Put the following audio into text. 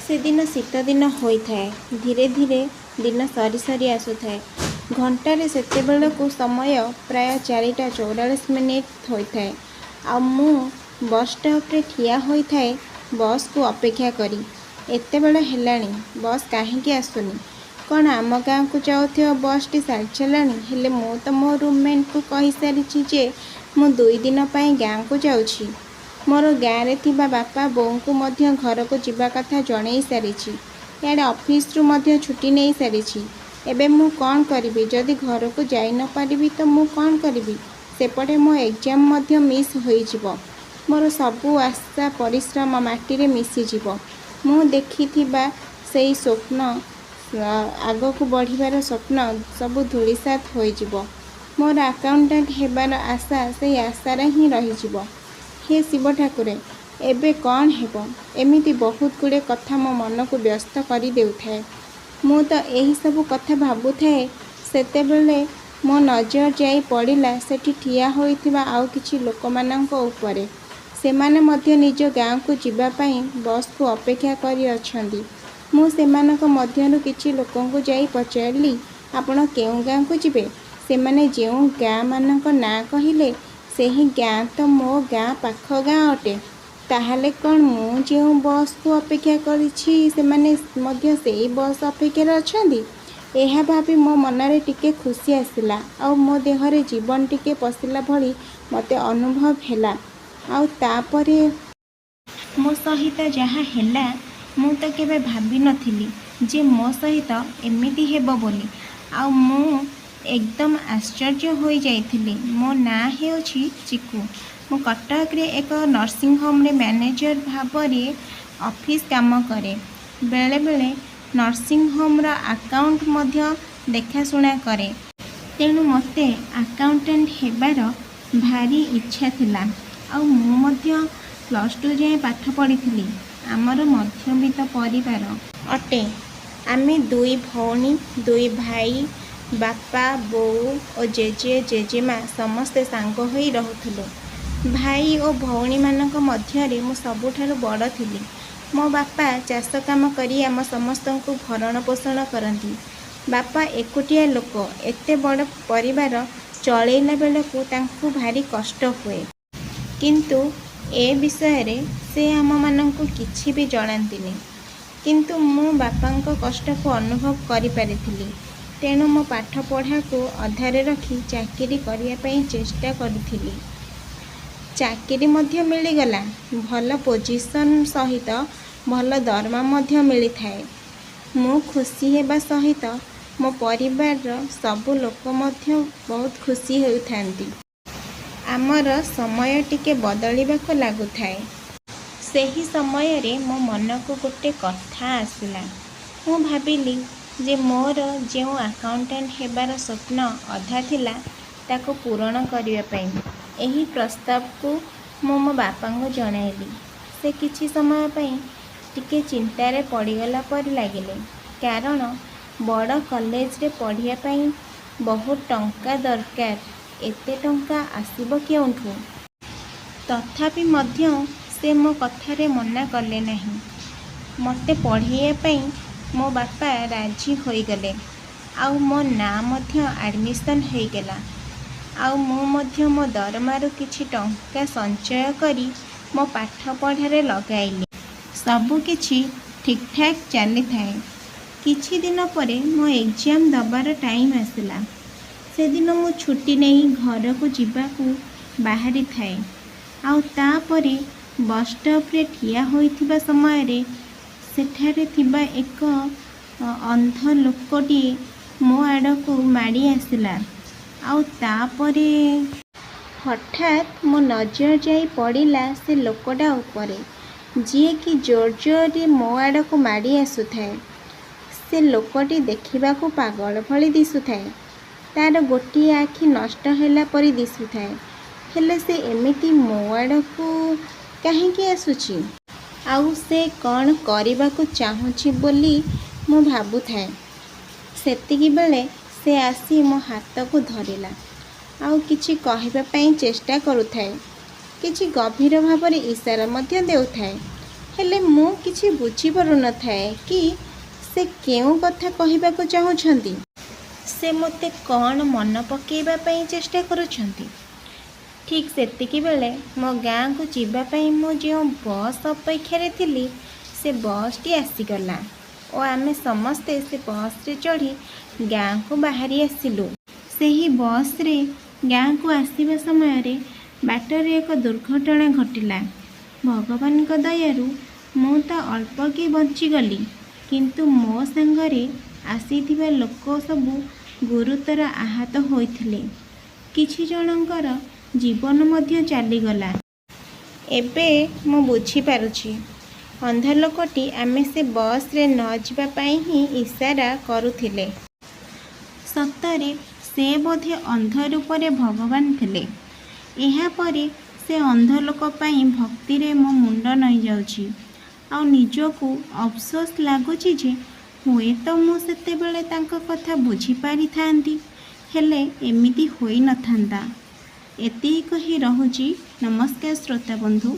सेदिन शीत दिन होता है। धीरे धीरे दिन सरी सरी आसुए। घंटारे सेतेबेलू समय प्राय 4:44 होता है। आ मु बस स्टॉप रे ठिया होता है बस को अपेक्षा करी। एते बेल हेलाणी बस कहीं आसुनी। कौन आम गाँव को जाऊे बस टी सारी चलानी। हेले मु तो मो रूममेट को कही सारी जे मु 2 दिन गाँव को जाऊँगी। मोर गाँव रे थिबा बापा बोऊ को मध्य घर को जीवा कथा जणई सारी। याडे ऑफिस रु मध्य छुट्टी नहीं सारी। एबे मु कौन करी जदि घर को जाई न पारिबी तो मु कौन करी। सेपटे मो एग्जाम मध्य मिस होई जिवो। मोर सबू आशा परिश्रम माटी रे मिसी जिवो। मु देखिथिबा सेई स्वप्न आग को बढ़िबार स्वप्न सबू धूलिसात होई जिवो। मोर अकाउंटेंट हेबार आशा सेई आशार ही रही जिवो। हे शिव ठाकुरे एबे कौन हेबो। एमिति बहुत गुड़े कथा मो मन को व्यस्त करी देउथाए। मु तो यही सब कथा भाबुथाए। सेतेबेले मो नजर जाई पड़िला सेठी ठिया होइथिबा आउ किछि लोकमानंक उपरे। सेमाने मध्य निज गाँव को जीवा पई बस को अपेक्षा करी अछंदी। मु सेमानक मध्यरु किछि लोकन को जाई पचारली आपण केउ गाँव को जिबे। सेमाने जेउ गाँ मानक ना कहिले सेही गाँ तो मो गाँ पाख गाँ अटे। ताहाले कौन मु जो बस को अपेक्षा करिछि सेमाने मध्य सेही बस अपेक्षा अछंदी। एहा भाबी मो मनरे टिके खुशी आसिला आ मो देहरे जीवन टिके पसिला भली मते अनुभव हैला। आ तापरे मो सहित जहा हैला मु तो केबे भाबी नथिली जे मो सहित एमिति हेबो बोली। आ मु एकदम आश्चर्य हो जाइथिली। मो ना हेउछि चिकू। मु कटक रे एक नर्सिंग होम रे मैनेजर भाबरे ऑफिस काम करे। बेले बेले नर्सिंग होम रा अकाउंट मध्य देखाशुना करे। तेणु मते अकाउंटेंट हेबार भारी इच्छा थिला। आ मु मध्य +2 जाए पाठ पढ़ी। आमर मध्यवित्त परिवार अटे। आमे 2 भौणी 2 भाई बापा बोऊ और जेजे जेजेमा समस्ते सांग होई रहुथुलु। भाई और भौणी मानक मध्यरे मु सबुठारु बड़ थिली। मो बापा चाष काम करी आम समस्त को भरण पोषण करती। बापा एकुटिया लोक एते बड़ परिवार चलैला बेलू तांकु भारी कष्ट हुए। किंतु ए विषय रे से आम मानक किछि भी जणांतिनी। किंतु मु बापांक कष्ट को अनुभव करि पारिथिली। तेणु मो पाठ पढ़ा को अधारे रखी चाकरी करिया पई चेष्टा करिथिली। चाकरी मध्य मिलीगला। भल पोजिशन सहित भल दरमा मध्य मिली थाए। मु खुशी हेबा सहित मो परिवार सबु लोक मध्य बहुत खुशी होउथांती। आमर समय टिके बदलिबाको लागुथाए। सेही समय रे मो मन को गोटे कथा आसिला। मु भाबिली जे मोर जो अकाउंटेंट हेबार स्वप्न अधा थिला ताको पूरण करिया पई एही प्रस्ताव को मो बापा को जणाइली। से किछि समय पई टिके चिंतारे पड़ीगला पर लागिले। कारण बड़ कॉलेज रे पढ़िया पई बहुत टंका दरकार। एते टंका आसीबो केउठु। तथापि मध्य से मो कथारे मना कले नहीं। मते पढ़िया पई मो बापा राजी होई गले। आउ मो ना मध्य एडमिशन होई गेला। आउ मु मध्य मो दरमारू किछि टंका संचय करी मो पाठ पढ़ारे लगाइली। सबु किछि ठीक ठाक चली थाए। किछि दिन परे मो एग्जाम दबार टाइम आसिला। से दिन मु छुट्टी नहीं घर को जीवाकू बाहरी थाए। आउ तापरे बस स्टॉप रे ठिया होइथिबा समय रे सेठारे थिबा एक अंध लोकटी मो आड़ को माड़ी आसिला। आउ तापरे हठात मो नजर जाई पड़िला से लोकटा उपरे जी कि जोर जोर रे मो आड़ को माड़ी आसुथाए। से लोकटी देखिबा को पागल भली दिसुथाए। तार गोटी आखि नष्ट होला परी दिसुथाए। हेले से एमिति मो आड़ को काहेकि आसुची। आउ से कौन करबा को चाहूची बोली मु भाबुथाए। सेतिकी बेले से आसी मो हाथ को धरिला। आउ किछि कहबा पई चेष्टा करुथाए। किछि गभीर भाବରେ इशारा मध्य देउथाए। ହେଲେ ମୁଁ କିଛି ବୁଝିପାରୁନଥାଏ କି ସେ କେଉଁ କଥା କହିବାକୁ ଚାହୁଁଛନ୍ତି। ସେ ମୋତେ କ'ଣ ମନେ ପକାଇବା ପାଇଁ ଚେଷ୍ଟା କରୁଛନ୍ତି। ଠିକ୍ ସେତିକିବେଳେ ମୋ ଗାଁକୁ ଯିବା ପାଇଁ ମୁଁ ଯେଉଁ ବସ୍ ଅପେକ୍ଷାରେ ଥିଲି ସେ ବସ୍ଟି ଆସିଗଲା ଓ ଆମେ ସମସ୍ତେ ସେ ବସ୍ରେ ଚଢ଼ି ଗାଁକୁ ବାହାରି ଆସିଲୁ। ସେହି ବସ୍ରେ ଗାଁକୁ ଆସିବା ସମୟରେ ବାଟରେ ଏକ ଦୁର୍ଘଟଣା ଘଟିଲା। ଭଗବାନଙ୍କ ଦୟାରୁ ମୁଁ ତ ଅଳ୍ପକେ ବଞ୍ଚିଗଲି, କିନ୍ତୁ ମୋ ସାଙ୍ଗରେ ଆସିଥିବା ଲୋକ ସବୁ ଗୁରୁତର ଆହତ ହୋଇଥିଲେ। କିଛି ଜଣଙ୍କର ଜୀବନ ମଧ୍ୟ ଚାଲିଗଲା। ଏବେ ମୁଁ ବୁଝିପାରୁଛି ଅନ୍ଧ ଲୋକଟି ଆମେ ସେ ବସ୍ରେ ନ ଯିବା ପାଇଁ ହିଁ ଇସାରା କରୁଥିଲେ। ସତରେ ସେ ବୋଧେ ଅନ୍ଧ ରୂପରେ ଭଗବାନ ଥିଲେ। ଏହାପରେ ସେ ଅନ୍ଧ ଲୋକ ପାଇଁ ଭକ୍ତିରେ ମୋ ମୁଣ୍ଡ ନଇଁଯାଉଛି ଆଉ ନିଜକୁ ଅଫସୋସ ଲାଗୁଛି ଯେ ହୁଏତ ମୁଁ ସେତେବେଳେ ତାଙ୍କ କଥା ବୁଝିପାରିଥାନ୍ତି, ହେଲେ ଏମିତି ହୋଇନଥାନ୍ତା। ଏତିକି କହି ରହୁଛି। ନମସ୍କାର ଶ୍ରୋତା ବନ୍ଧୁ।